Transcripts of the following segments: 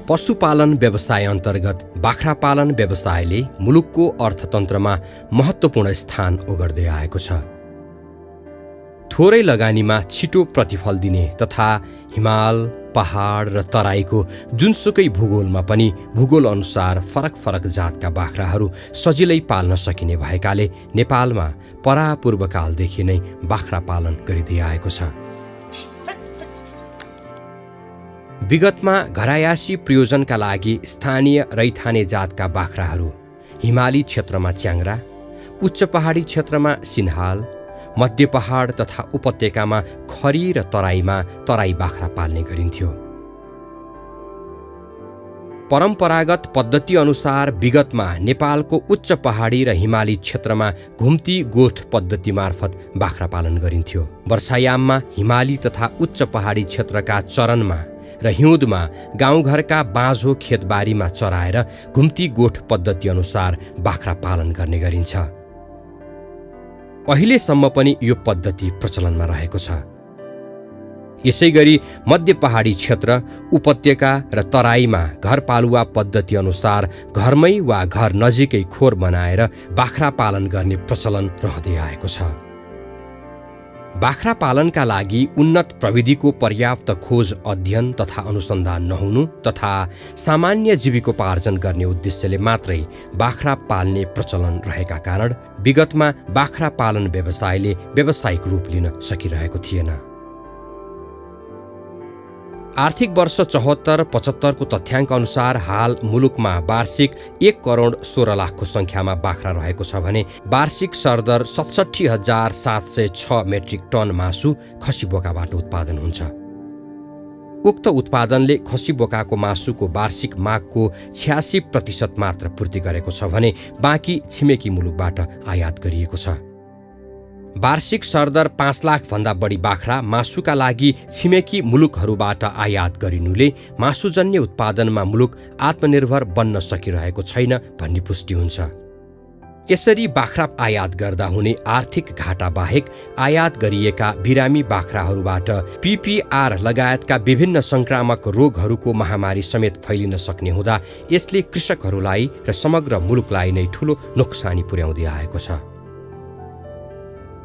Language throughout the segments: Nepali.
पशुपालन व्यवसाय अन्तर्गत बाख्रा पालन व्यवसायले मुलुकको अर्थतन्त्रमा महत्त्वपूर्ण स्थान ओगट्दै आएको छ। थोरै लगानीमा छिटो प्रतिफल दिने तथा हिमाल, पहाड र तराईको जुनसुकै भूगोलमा पनि भूगोल अनुसार फरक फरक जातका बाख्राहरू सजिलै पाल्न सकिने भएकाले नेपालमा परापूर्वकालदेखि नै बाख्रा पालन गरिँदै आएको छ। विगतमा घरायासी प्रयोजनका लागि स्थानीय रैथाने जातका बाख्राहरू हिमाली क्षेत्रमा च्याङ्ग्रा, उच्च पहाडी क्षेत्रमा सिन्हाल, मध्य पहाड तथा उपत्यकामा खरी र तराईमा तराई बाख्रा पाल्ने गरिन्थ्यो। परम्परागत पद्धति अनुसार विगतमा नेपालको उच्च पहाडी र हिमाली क्षेत्रमा घुम्ती गोठ पद्धति मार्फत बाख्रा पालन गरिन्थ्यो। वर्षायाममा हिमाली तथा उच्च पहाडी क्षेत्रका चरनमा र हिउँदमा गाउँघरका बाँझो खेतबारीमा चराएर घुम्ती गोठ पद्धति अनुसार बाख्रा पालन गर्ने गरिन्छ। अहिलेसम्म पनि यो पद्धति प्रचलनमा रहेको छ। यसैगरी मध्य पहाडी क्षेत्र, उपत्यका र तराईमा घरपालुवा पद्धति अनुसार घरमै वा घर नजिकै खोर बनाएर बाख्रा पालन गर्ने प्रचलन रहँदै आएको छ। बाख्रा पालनका लागि उन्नत प्रविधिको पर्याप्त खोज अध्ययन तथा अनुसन्धान नहुनु तथा सामान्य जीविकोपार्जन गर्ने उद्देश्यले मात्रै बाख्रा पाल्ने प्रचलन रहेका कारण विगतमा बाख्रा पालन व्यवसायले व्यावसायिक रूप लिन सकिरहेको थिएन। आर्थिक वर्ष 74-75 को तथ्याङ्क अनुसार हाल मुलुकमा वार्षिक 1,16,00,000 को संख्यामा बाख्रा रहेको छ भने वार्षिक सरदर 67,706 मेट्रिक टन मासु खसी बोकाबाट उत्पादन हुन्छ। उक्त उत्पादनले खसी बोकाको मासुको वार्षिक मागको 86% मात्र पूर्ति गरेको छ भने बाँकी छिमेकी मुलुकबाट आयात गरिएको छ। वार्षिक सरदर 5 लाख भन्दा बढी बाख्रा मासुका लागि छिमेकी मुलुकहरूबाट आयात गरिनुले मासुजन्य उत्पादनमा मुलुक आत्मनिर्भर बन्न सकिरहेको छैन भन्ने पुष्टि हुन्छ। यसरी बाख्रा आयात गर्दा हुने आर्थिक घाटा बाहेक आयात गरिएका बिरामी बाख्राहरूबाट PPR लगायतका विभिन्न संक्रामक रोगहरूको महामारी समेत फैलिन सक्ने हुँदा यसले कृषकहरूलाई र समग्र मुलुकलाई नै ठूलो नोक्सानी पुर्याउँदै आएको छ।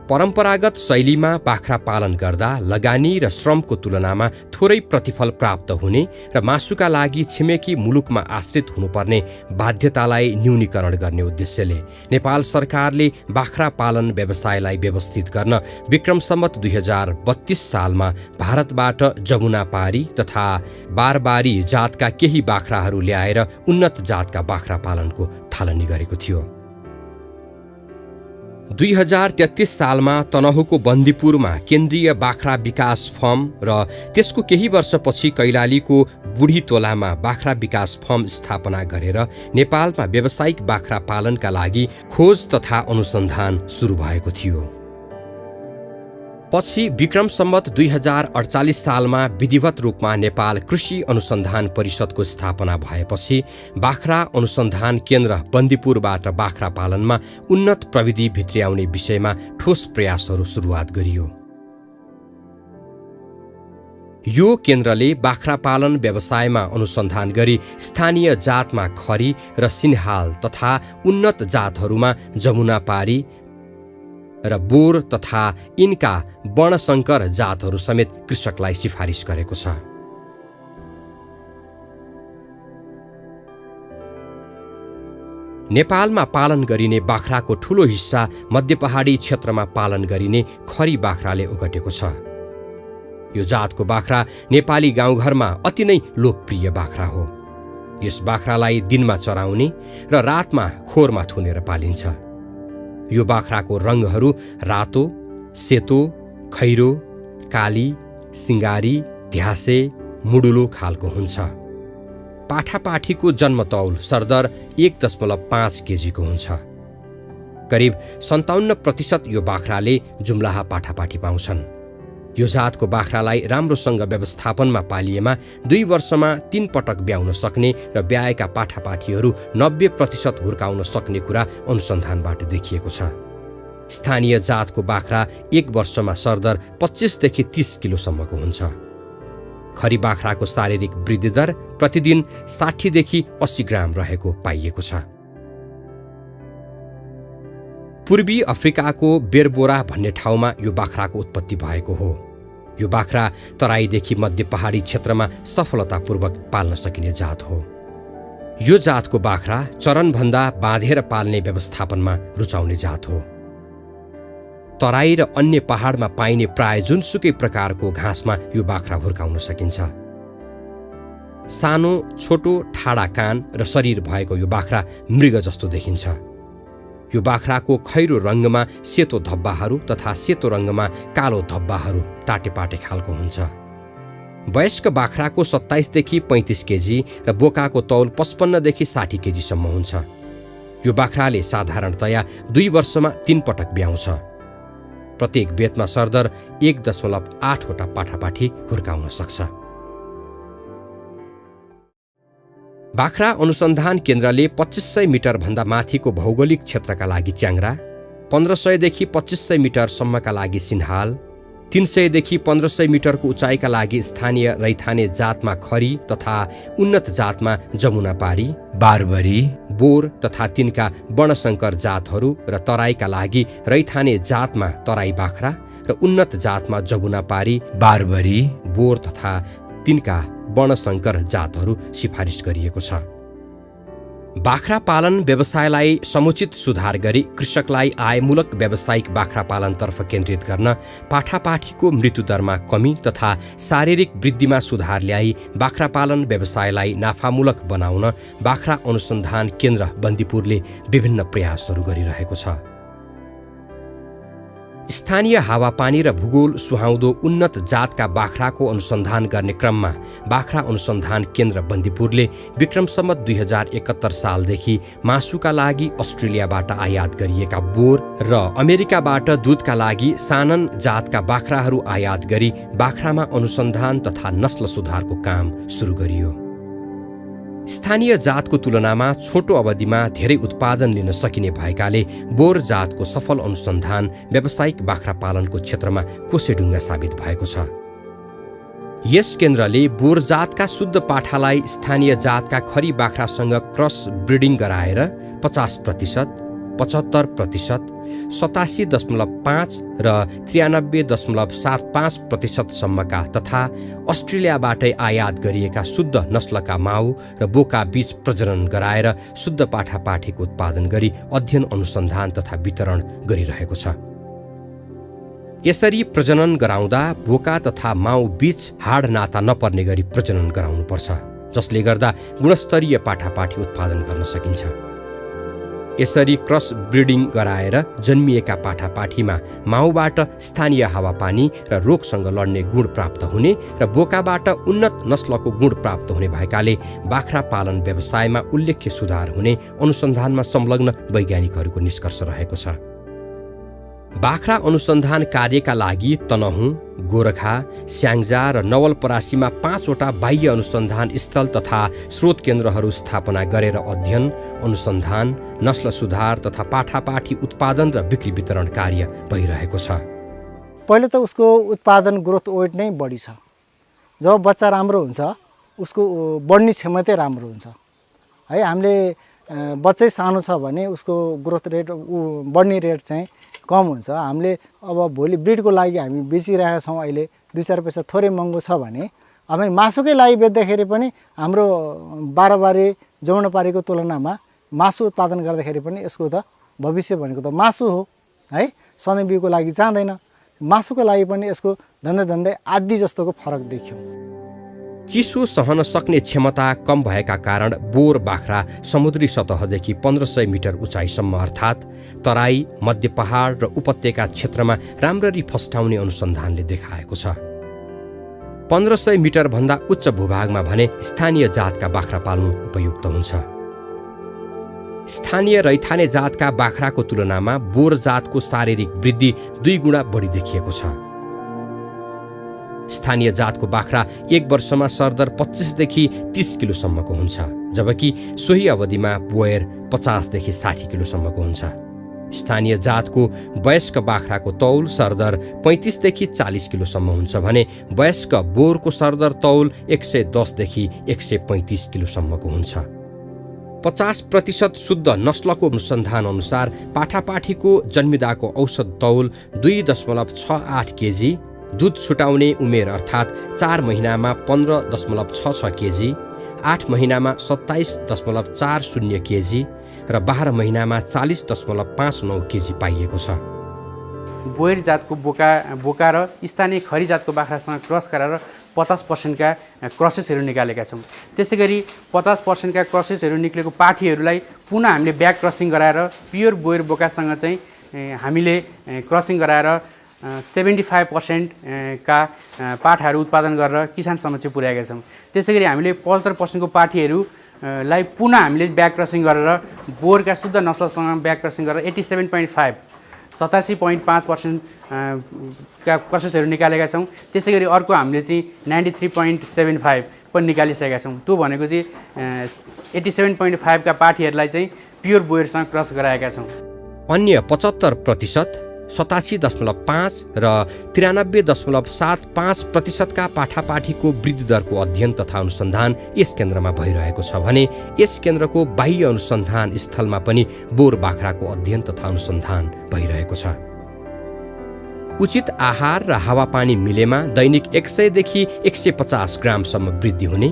परम्परागत शैलीमा बाख्रा पालन गर्दा लगानी र श्रमको तुलनामा थोरै प्रतिफल प्राप्त हुने र मासुका लागि छिमेकी मुलुकमा आश्रित हुनुपर्ने बाध्यतालाई न्यूनीकरण गर्ने उद्देश्यले नेपाल सरकारले बाख्रा पालन व्यवसायलाई व्यवस्थित गर्न विक्रम सम्वत 2032 सालमा भारतबाट जमुनापारी तथा बारबारी जातका केही बाख्राहरू ल्याएर उन्नत जातका बाख्रा पालनको थालनी गरेको थियो। 2033 सालमा तनहुको बन्दीपुरमा केन्द्रीय बाख्रा विकास फर्म र त्यसको केही वर्षपछि कैलालीको बुढी तोलामा बाख्रा विकास फर्म स्थापना गरेर नेपालमा व्यावसायिक बाख्रा पालनका लागि खोज तथा अनुसन्धान सुरु भएको थियो। पछि विक्रम सम्वत 2048 सालमा विधिवत रूपमा नेपाल कृषि अनुसन्धान परिषदको स्थापना भएपछि बाख्रा अनुसन्धान केन्द्र बन्दीपुरबाट बाख्रा पालनमा उन्नत प्रविधि भित्र्याउने विषयमा ठोस प्रयासहरू सुरुवात गरियो। यो केन्द्रले बाख्रा पालन व्यवसायमा अनुसन्धान गरी स्थानीय जातमा खरी र सिन्हाल तथा उन्नत जातहरूमा जमुनापारी र बोर तथा यिनका वर्णशंकर जातहरू समेत कृषकलाई सिफारिस गरेको छ। नेपालमा पालन गरिने बाख्राको ठूलो हिस्सा मध्य पहाडी क्षेत्रमा पालन गरिने खरी बाख्राले ओगटेको छ। यो जातको बाख्रा नेपाली गाउँघरमा अति नै लोकप्रिय बाख्रा हो। यस बाख्रालाई दिनमा चराउने र रातमा खोरमा थुनेर पालिन्छ। यो बाख्राको रङहरू रातो, सेतो, खैरो, काली, सिङ्गारी, ध्यासे, मुडुलो खालको हुन्छ। पाठापाठीको जन्मतौल सरदर 1.5 केजीको हुन्छ। करिब 57% यो बाख्राले जुम्लाहा पाठापाठी पाउँछन्। यो जातको बाख्रालाई राम्रोसँग व्यवस्थापनमा पालिएमा 2 वर्षमा 3 पटक ब्याउन सक्ने र ब्याएका पाठापाठीहरू 90% हुर्काउन सक्ने कुरा अनुसन्धानबाट देखिएको छ। स्थानीय जातको बाख्रा 1 वर्षमा सरदर 25 देखि 30 किलोसम्मको हुन्छ। खरी बाख्राको शारीरिक वृद्धि दर प्रतिदिन 60 देखि 80 ग्राम रहेको पाइएको छ। पूर्वी अफ्रिकाको बेरबोरा भन्ने ठाउँमा यो बाख्राको उत्पत्ति भएको हो। यो बाख्रा तराईदेखि मध्य पहाडी क्षेत्रमा सफलतापूर्वक पाल्न सकिने जात हो। यो जातको बाख्रा चरनभन्दा बाँधेर पाल्ने व्यवस्थापनमा रुचाउने जात हो। तराई र अन्य पहाडमा पाइने प्राय जुनसुकै प्रकारको घाँसमा यो बाख्रा हुर्काउन सकिन्छ। सानो छोटो ठाडा कान र शरीर भएको यो बाख्रा मृग जस्तो देखिन्छ। यो बाख्राको खैरो रङ्गमा सेतो धब्बाहरू तथा सेतो रङ्गमा कालो धब्बाहरू टाटेपाटे खालको हुन्छ। वयस्क बाख्राको 27 देखि 35 केजी र बोकाको तौल 55 देखि 60 केजीसम्म हुन्छ। यो बाख्राले साधारणतया 2 वर्षमा 3 पटक ब्याउँछ। प्रत्येक बेतमा सरदर 1.8 वटा पाठापाठी हुर्काउन सक्छ। बाख्रा अनुसन्धान केन्द्रले 2500 मिटर भन्दा माथिको भौगोलिक क्षेत्रका लागि च्याङ्रा, 1500 देखि 2500 मिटरसम्मका लागि सिन्हाल, 300 देखि 1500 मिटरको उचाइका लागि स्थानीय रैथाने जातमा खरी तथा उन्नत जातमा जमुनापारी, बारबरी, बोर तथा तिनका वर्णशंकर जातहरू र तराईका लागि रैथाने जातमा तराई बाख्रा र उन्नत जातमा जमुनापारी, बारबरी, बोर तथा तिनका वर्णशंकर जातहरू सिफारिस गरिएको छ। बाख्रा पालन व्यवसायलाई समुचित सुधार गरी कृषकलाई आयमूलक व्यावसायिक बाख्रा पालनतर्फ केन्द्रित गर्न, पाठापाठीको मृत्युदरमा कमी तथा शारीरिक वृद्धिमा सुधार ल्याई बाख्रा पालन व्यवसायलाई नाफामूलक बनाउन बाख्रा अनुसन्धान केन्द्र बन्दीपुरले विभिन्न प्रयासहरू गरिरहेको छ। स्थानीय हावापानी र भूगोल सुहाउँदो उन्नत जातका बाख्राको अनुसन्धान गर्ने क्रममा बाख्रा अनुसन्धान केन्द्र बन्दीपुरले विक्रम सम्वत 2071 सालदेखि मासुका लागि अस्ट्रेलियाबाट आयात गरिएका बोर र अमेरिकाबाट दूधका लागि सानन जातका बाख्राहरू आयात गरी बाख्रामा अनुसन्धान तथा नस्ल सुधारको काम सुरु गरियो। स्थानीय जातको तुलनामा छोटो अवधिमा धेरै उत्पादन लिन सकिने भएकाले बोर जातको सफल अनुसन्धान व्यावसायिक बाख्रा पालनको क्षेत्रमा कोसेढुङ्गा साबित भएको छ। यस केन्द्रले बोर जातका शुद्ध पाठालाई स्थानीय जातका खरी बाख्रासँग क्रस ब्रिडिङ गराएर 50%, 75%, 87.5 र 93.75% सम्मका तथा अस्ट्रेलियाबाटै आयात गरिएका शुद्ध नस्लका माउ र बोका बीच प्रजनन गराएर शुद्ध पाठापाठीको उत्पादन गरी अध्ययन अनुसन्धान तथा वितरण गरिरहेको छ। यसरी प्रजनन गराउँदा बोका तथा माउ बीच हाड नाता नपर्ने गरी प्रजनन गराउनुपर्छ, जसले गर्दा गुणस्तरीय पाठापाठी उत्पादन गर्न सकिन्छ। यसरी क्रस ब्रिडिङ गराएर जन्मिएका पाठापाठीमा माउबाट स्थानीय हावापानी र रोगसँग लड्ने गुण प्राप्त हुने र बोकाबाट उन्नत नस्लको गुण प्राप्त हुने भएकाले बाख्रा पालन व्यवसायमा उल्लेख्य सुधार हुने अनुसन्धानमा संलग्न वैज्ञानिकहरूको निष्कर्ष रहेको छ। बाख्रा अनुसन्धान कार्यका लागि तनहुँ, गोरखा, स्याङ्जा र नवलपरासीमा 5 वटा बाह्य अनुसन्धान स्थल तथा स्रोत केन्द्रहरू स्थापना गरेर अध्ययन, अनुसन्धान, नस्ल सुधार तथा पाठापाठी उत्पादन र बिक्री वितरण कार्य भइरहेको छ। पहिले त उसको उत्पादन ग्रोथ वेट नै बढी छ। जब बच्चा राम्रो हुन्छ उसको बढ्ने क्षमता राम्रो हुन्छ है। हामीले बच्चै सानो छ भने उसको ग्रोथ रेट बढ्ने रेट चाहिँ कम हुन्छ। हामीले अब भोलि ब्रिडको लागि हामी बेचिरहेका छौँ, अहिले 2-4 पैसा थोरै महँगो छ भने अब मासुकै लागि बेच्दाखेरि पनि हाम्रो बारबारी जमुनापारीको तुलनामा मासु उत्पादन गर्दाखेरि पनि यसको त भविष्य भनेको त मासु हो है। सधैँ बिउको लागि जाँदैन, मासुको लागि पनि यसको धन्दै आदि जस्तोको फरक देखियो। चिसो सहन सक्ने क्षमता कम भएका कारण बोर बाख्रा समुद्री सतहदेखि 1500 मिटर उचाइसम्म अर्थात् तराई, मध्य पहाड र उपत्यका क्षेत्रमा राम्ररी फस्टाउने अनुसन्धानले देखाएको छ। 1500 मिटर भन्दा उच्च भूभागमा भने स्थानीय जातका बाख्रा पाल्नु उपयुक्त हुन्छ। स्थानीय रैथाने जातका बाख्राको तुलनामा बोर जातको शारीरिक वृद्धि 2 गुणा बढी देखिएको छ। स्थानीय जातको बाख्रा 1 वर्षमा सरदर 25 देखि 30 किलोसम्मको हुन्छ, जबकि सोही अवधिमा बोयर 50 देखि 60 किलोसम्मको हुन्छ। स्थानीय जातको वयस्क बाख्राको तौल सरदर 35 देखि 40 किलोसम्म हुन्छ भने वयस्क बोरको सरदर तौल 110 देखि 135 किलोसम्मको हुन्छ। 50% शुद्ध नस्लको अनुसन्धान अनुसार पाठापाठीको जन्मिदाको औसत तौल 2.68 केजी, दुध छुटाउने उमेर अर्थात् 4 महिनामा 15.66 केजी, 8 महिनामा 27.40 केजी र 12 महिनामा 40.59 केजी पाइएको छ। बोयर जातको बोका र स्थानीय खरी जातको बाख्रासँग क्रस गराएर 50% का क्रसेसहरू निकालेका छौँ। त्यसै गरी 50% का क्रसेसहरू निक्लेको पाठीहरूलाई पुनः हामीले ब्याक क्रसिङ गराएर प्योर बोयर बोकासँग चाहिँ हामीले क्रसिङ गराएर 75% का पाठाहरू उत्पादन गरेर किसान समक्ष पुर्याएका छौँ। त्यसै गरी हामीले 75% को पाठीहरूलाई पुनः हामीले ब्याक क्रसिङ गरेर बोरका शुद्ध नस्लसँग ब्याक क्रसिङ गरेर 87.5 87.5% का क्रसेसहरू निकालेका छौँ। त्यसै गरी अर्को हामीले चाहिँ 93.75 पनि निकालिसकेका छौँ। त्यो भनेको चाहिँ 87.5 का पाठीहरूलाई चाहिँ प्योर बोयरसँग क्रस गराएका छौँ। अन्य 75%, 87.5 र 93.75% का पाठापाठीको वृद्धि दरको अध्ययन तथा अनुसन्धान यस केन्द्रमा भइरहेको छ भने यस केन्द्रको बाह्य अनुसन्धान स्थलमा पनि बोर बाख्राको अध्ययन तथा अनुसन्धान भइरहेको छ। उचित आहार र हावापानी मिलेमा दैनिक 100 देखि 150 ग्रामसम्म वृद्धि हुने,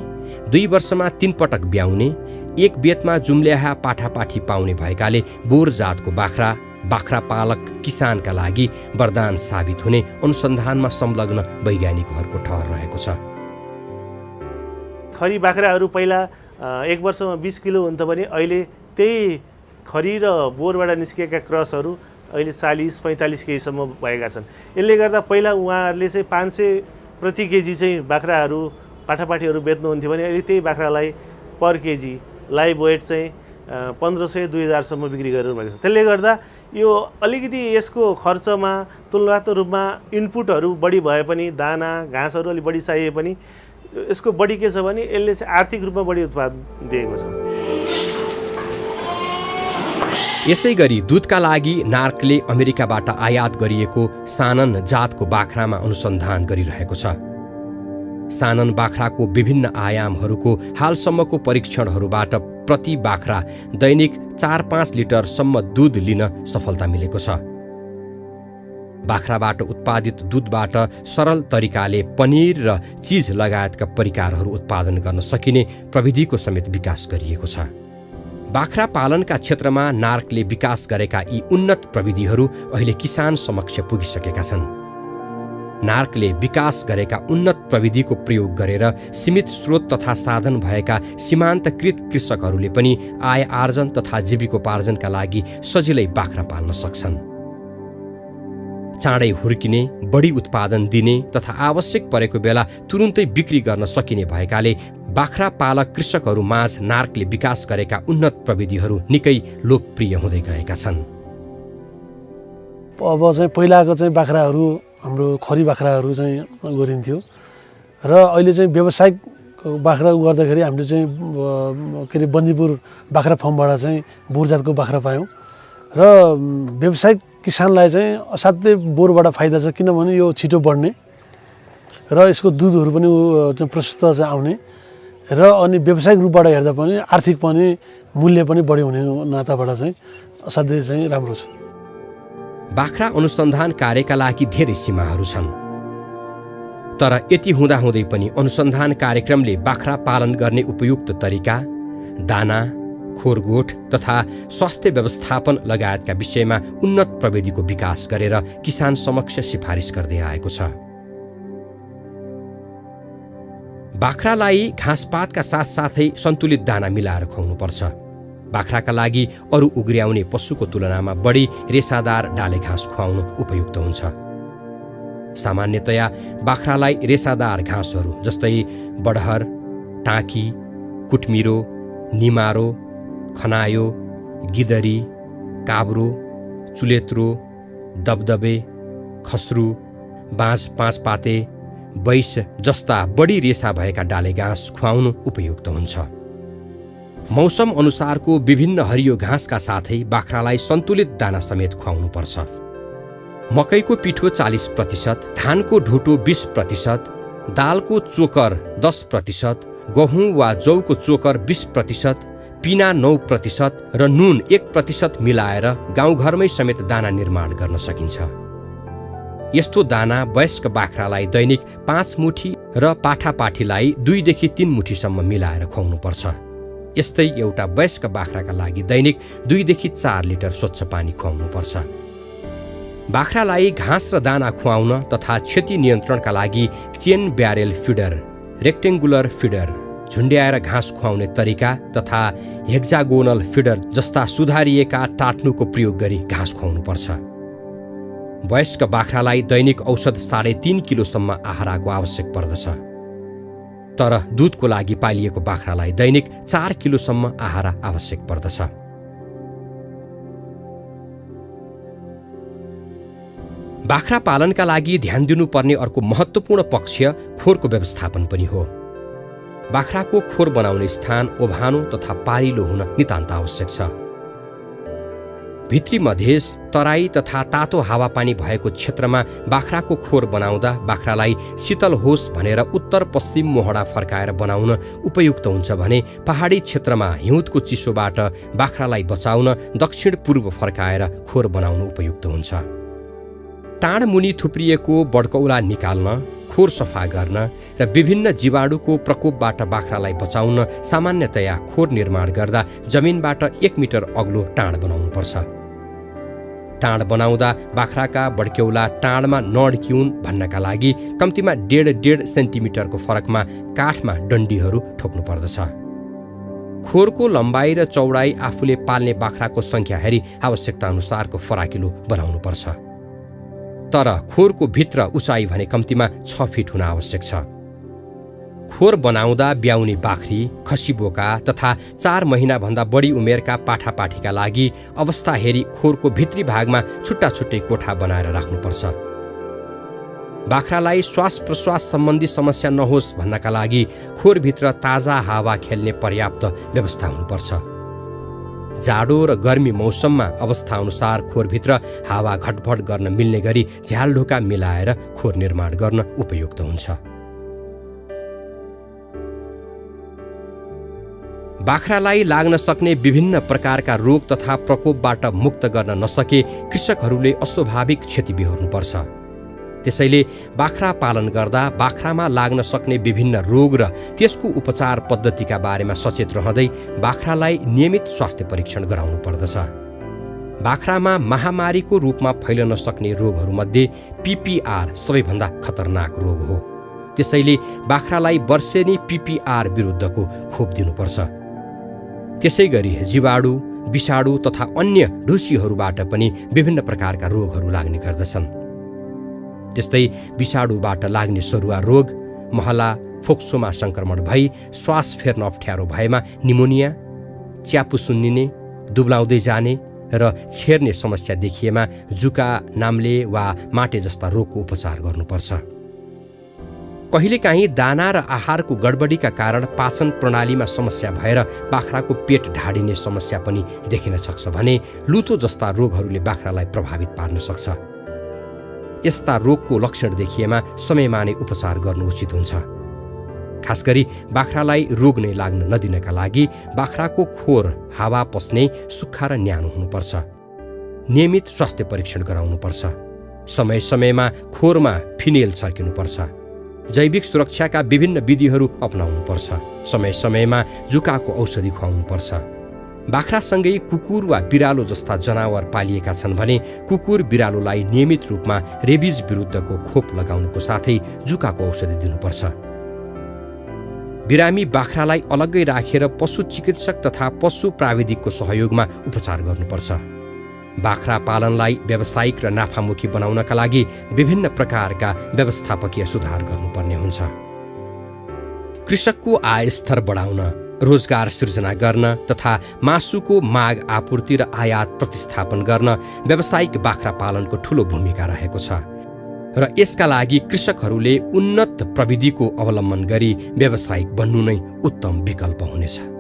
2 वर्षमा 3 पटक ब्याउने, एक बेतमा जुम्ल्याहा पाठापाठी पाउने भएकाले बोर जातको बाख्रा पालक किसानका लागि वरदान साबित हुने अनुसन्धानमा संलग्न वैज्ञानिकहरूको ठहर रहेको छ। खरी बाख्राहरू पहिला 1 वर्षमा 20 किलो हुन्थ्यो भने अहिले त्यही खरी र बोरबाट निस्केका क्रसहरू अहिले 40-45 केजीसम्म भएका छन्। यसले गर्दा पहिला उहाँहरूले चाहिँ 500 प्रति केजी चाहिँ बाख्राहरू पाठापाठीहरू बेच्नुहुन्थ्यो भने अहिले त्यही बाख्रालाई पर केजी लाइभ वेट चाहिँ 1500-2000सम्म बिक्री गरिरहेको छ। त्यसले गर्दा यो अलिकति यसको खर्चमा तुलनात्मक रूपमा इनपुटहरू बढी भए पनि दाना घाँसहरू अलिक बढी चाहिए पनि यसको बढी के छ भने यसले चाहिँ आर्थिक रूपमा बढी उत्पादन दिएको छ। यसै गरी दुधका लागि नार्कले अमेरिकाबाट आयात गरिएको सानन जातको बाख्रामा अनुसन्धान गरिरहेको छ। सानन बाख्राको विभिन्न आयामहरूको हालसम्मको परीक्षणहरूबाट प्रति बाख्रा दैनिक 4-5 लिटरसम्म दूध लिन सफलता मिलेको छ। बाख्राबाट उत्पादित दूधबाट सरल तरिकाले पनिर र चीज लगायतका परिकारहरू उत्पादन गर्न सकिने प्रविधिको समेत विकास गरिएको छ। बाख्रा पालनका क्षेत्रमा नार्कले विकास गरेका यी उन्नत प्रविधिहरू अहिले किसान समक्ष पुगिसकेका छन्। नार्कले विकास गरेका उन्नत प्रविधिको प्रयोग गरेर सीमित स्रोत तथा साधन भएका सीमान्तकृत कृषकहरूले पनि आय आर्जन तथा जीविकोपार्जनका लागि सजिलै बाख्रा पाल्न सक्छन्। चाँडै हुर्किने, बढी उत्पादन दिने तथा आवश्यक परेको बेला तुरुन्तै बिक्री गर्न सकिने भएकाले बाख्रा पालक कृषकहरू माझ नार्कले विकास गरेका उन्नत प्रविधिहरू निकै लोकप्रिय हुँदै गएका छन्। अब चाहिँ पहिलाको चाहिँ बाख्राहरू हाम्रो खरी बाख्राहरू चाहिँ गरिन्थ्यो र अहिले चाहिँ व्यावसायिक बाख्रा गर्दाखेरि हामीले चाहिँ के अरे बन्दीपुर बाख्रा फर्मबाट चाहिँ बोर जातको बाख्रा पायौँ र व्यावसायिक किसानलाई चाहिँ असाध्यै बोरबाट फाइदा छ, किनभने यो छिटो बढ्ने र यसको दुधहरू पनि चाहिँ प्रशस्त चाहिँ आउने र अनि व्यावसायिक रूपबाट हेर्दा पनि आर्थिक पनि मूल्य पनि बढी हुने नाताबाट चाहिँ असाध्यै चाहिँ राम्रो छ। बाख्रा अनुसन्धान कार्यका लागि धेरै सीमाहरू छन्, तर यति हुँदाहुँदै पनि अनुसन्धान कार्यक्रमले बाख्रा पालन गर्ने उपयुक्त तरिका, दाना, खोरगोठ तथा स्वास्थ्य व्यवस्थापन लगायतका विषयमा उन्नत प्रविधिको विकास गरेर किसान समक्ष सिफारिस गर्दै आएको छ। बाख्रालाई घाँसपातका साथसाथै सन्तुलित दाना मिलाएर खुवाउनुपर्छ। बाख्राका लागि अरू उग्र्याउने पशुको तुलनामा बढी रेसादार डाले घाँस खुवाउनु उपयुक्त हुन्छ। सामान्यतया बाख्रालाई रेसादार घाँसहरू जस्तै बडहर, टाँकी, कुटमिरो, निमारो, खनायो, गिदरी, काब्रो, चुलेत्रो, दबदबे, खस्रु, बाँझ 5 पाते, बैस जस्ता बढी रेसा भएका डाले घाँस खुवाउनु उपयुक्त हुन्छ। मौसम अनुसारको विभिन्न हरियो घाँसका साथै बाख्रालाई सन्तुलित दाना समेत खुवाउनुपर्छ। मकैको पिठो 40%, धानको ढुटो 20%, दालको चोकर 10%, गहुँ वा जौको चोकर 20%, पिना 9% र नुन 1% मिलाएर गाउँघरमै समेत दाना निर्माण गर्न सकिन्छ। यस्तो दाना वयस्क बाख्रालाई दैनिक 5 मुठी र पाठापाठीलाई 2 देखि 3 मुठीसम्म मिलाएर खुवाउनुपर्छ। यस्तै एउटा वयस्क बाख्राका लागि दैनिक 2 देखि 4 लिटर स्वच्छ पानी खुवाउनुपर्छ। बाख्रालाई घाँस र दाना खुवाउन तथा क्षति नियन्त्रणका लागि chain barrel feeder, rectangular feeder, झुन्ड्याएर घाँस खुवाउने तरिका तथा हेक्जागोनल फिडर जस्ता सुधारिएका टाट्नुको प्रयोग गरी घाँस खुवाउनुपर्छ। वयस्क बाख्रालाई दैनिक औसत 3.5 किलोसम्म आहाराको आवश्यक पर्दछ। तर दुधको लागि पालिएको बाख्रालाई दैनिक 4 किलोसम्म आहारा आवश्यक पर्दछ। बाख्रा पालनका लागि ध्यान दिनुपर्ने अर्को महत्त्वपूर्ण पक्ष खोरको व्यवस्थापन पनि हो। बाख्राको खोर बनाउने स्थान ओभानो तथा पारिलो हुन नितान्त आवश्यक छ। भित्री मधेस, तराई तथा तातो हावापानी भएको क्षेत्रमा बाख्राको खोर बनाउँदा बाख्रालाई शीतल होस् भनेर उत्तर पश्चिम मोहडा फर्काएर बनाउन उपयुक्त हुन्छ भने पहाडी क्षेत्रमा हिउँदको चिसोबाट बाख्रालाई बचाउन दक्षिण पूर्व फर्काएर खोर बनाउन उपयुक्त हुन्छ। टाढमुनि थुप्रिएको बड्कौला निकाल्न, खोर सफा गर्न र विभिन्न जीवाणुको प्रकोपबाट बाख्रालाई बचाउन सामान्यतया खोर निर्माण गर्दा जमिनबाट 1 मिटर अग्लो टाँड बनाउनुपर्छ। टाँड बनाउँदा बाख्राका बड्क्यौला टाँडमा नअड्किउन् भन्नका लागि कम्तीमा 1.5 सेन्टिमिटरको फरकमा काठमा डन्डीहरू ठोक्नु पर्दछ। खोरको लम्बाइ र चौडाइ आफूले पाल्ने बाख्राको सङ्ख्या हेरी आवश्यकता अनुसारको फराकिलो बनाउनुपर्छ। तर खोरको भित्र उचाइ भने कम्तीमा 6 फिट हुन आवश्यक छ। खोर बनाउँदा ब्याउने बाख्री, खसी बोका तथा 4 महिनाभन्दा बढी उमेरका पाठापाठीका लागि अवस्था हेरी खोरको भित्री भागमा छुट्टा छुट्टै कोठा बनाएर राख्नुपर्छ। बाख्रालाई श्वास प्रश्वास सम्बन्धी समस्या नहोस् भन्नका लागि खोरभित्र ताजा हावा खेल्ने पर्याप्त व्यवस्था हुनुपर्छ। जाडो र गर्मी मौसममा अवस्था अनुसार खोरभित्र हावा घटबड गर्न मिल्ने गरी झ्यालढोका मिलाएर खोर निर्माण गर्न उपयुक्त हुन्छ। बाख्रालाई लाग्न सक्ने विभिन्न प्रकारका रोग तथा प्रकोपबाट मुक्त गर्न नसके कृषकहरूले अस्वाभाविक क्षति बिहोर्नुपर्छ। त्यसैले बाख्रा पालन गर्दा बाख्रामा लाग्न सक्ने विभिन्न रोग र त्यसको उपचार पद्धतिका बारेमा सचेत रहँदै बाख्रालाई नियमित स्वास्थ्य परीक्षण गराउनु पर्दछ। बाख्रामा महामारीको रूपमा फैलन सक्ने रोगहरूमध्ये पिपिआर सबैभन्दा खतरनाक रोग हो। त्यसैले बाख्रालाई वर्षेनी पिपिआर विरुद्धको खोप दिनुपर्छ। त्यसै गरी जीवाणु, विषाणु तथा अन्य ढुसीहरूबाट पनि विभिन्न प्रकारका रोगहरू लाग्ने गर्दछन्। त्यस्तै विषाणुबाट लाग्ने सरुवा रोग, महला, फोक्सोमा संक्रमण भई श्वास फेर्न अप्ठ्यारो भएमा निमोनिया, च्यापु सुन्निने, दुब्लाउँदै जाने र छेर्ने समस्या देखिएमा जुका, नाम्ले वा माटे जस्ता रोगको उपचार गर्नुपर्छ। कहिलेकाहीँ दाना र आहारको गडबडीका कारण पाचन प्रणालीमा समस्या भएर बाख्राको पेट ढाडिने समस्या पनि देखिन सक्छ भने लुतो जस्ता रोगहरूले बाख्रालाई प्रभावित पार्न सक्छ। यस्ता रोगको लक्षण देखिएमा समयमा नै उपचार गर्नु उचित हुन्छ। खास गरी बाख्रालाई रोग नै लाग्न नदिनका लागि बाख्राको खोर हावा पस्ने, सुक्खा र न्यानो हुनुपर्छ। नियमित स्वास्थ्य परीक्षण गराउनुपर्छ। समय समयमा खोरमा फिनेल छर्किनुपर्छ। जैविक सुरक्षाका विभिन्न विधिहरू अपनाउनुपर्छ। समय समयमा जुकाको औषधि खुवाउनुपर्छ। बाख्रासँगै कुकुर वा बिरालो जस्ता जनावर पालिएका छन् भने कुकुर बिरालोलाई नियमित रूपमा रेबिज विरुद्धको खोप लगाउनुको साथै जुकाको औषधि दिनुपर्छ। बिरामी बाख्रालाई अलग्गै राखेर पशु चिकित्सक तथा पशु प्राविधिकको सहयोगमा उपचार गर्नुपर्छ। बाख्रा पालनलाई व्यावसायिक र नाफामुखी बनाउनका लागि विभिन्न प्रकारका व्यवस्थापकीय सुधार गर्नुपर्ने हुन्छ। कृषकको आय स्तर बढाउन, रोजगार सृजना गर्न तथा मासुको माग आपूर्ति र आयात प्रतिस्थापन गर्न व्यावसायिक बाख्रा पालनको ठूलो भूमिका रहेको छ र यसका लागि कृषकहरूले उन्नत प्रविधिको अवलम्बन गरी व्यावसायिक बन्नु नै उत्तम विकल्प हुनेछ।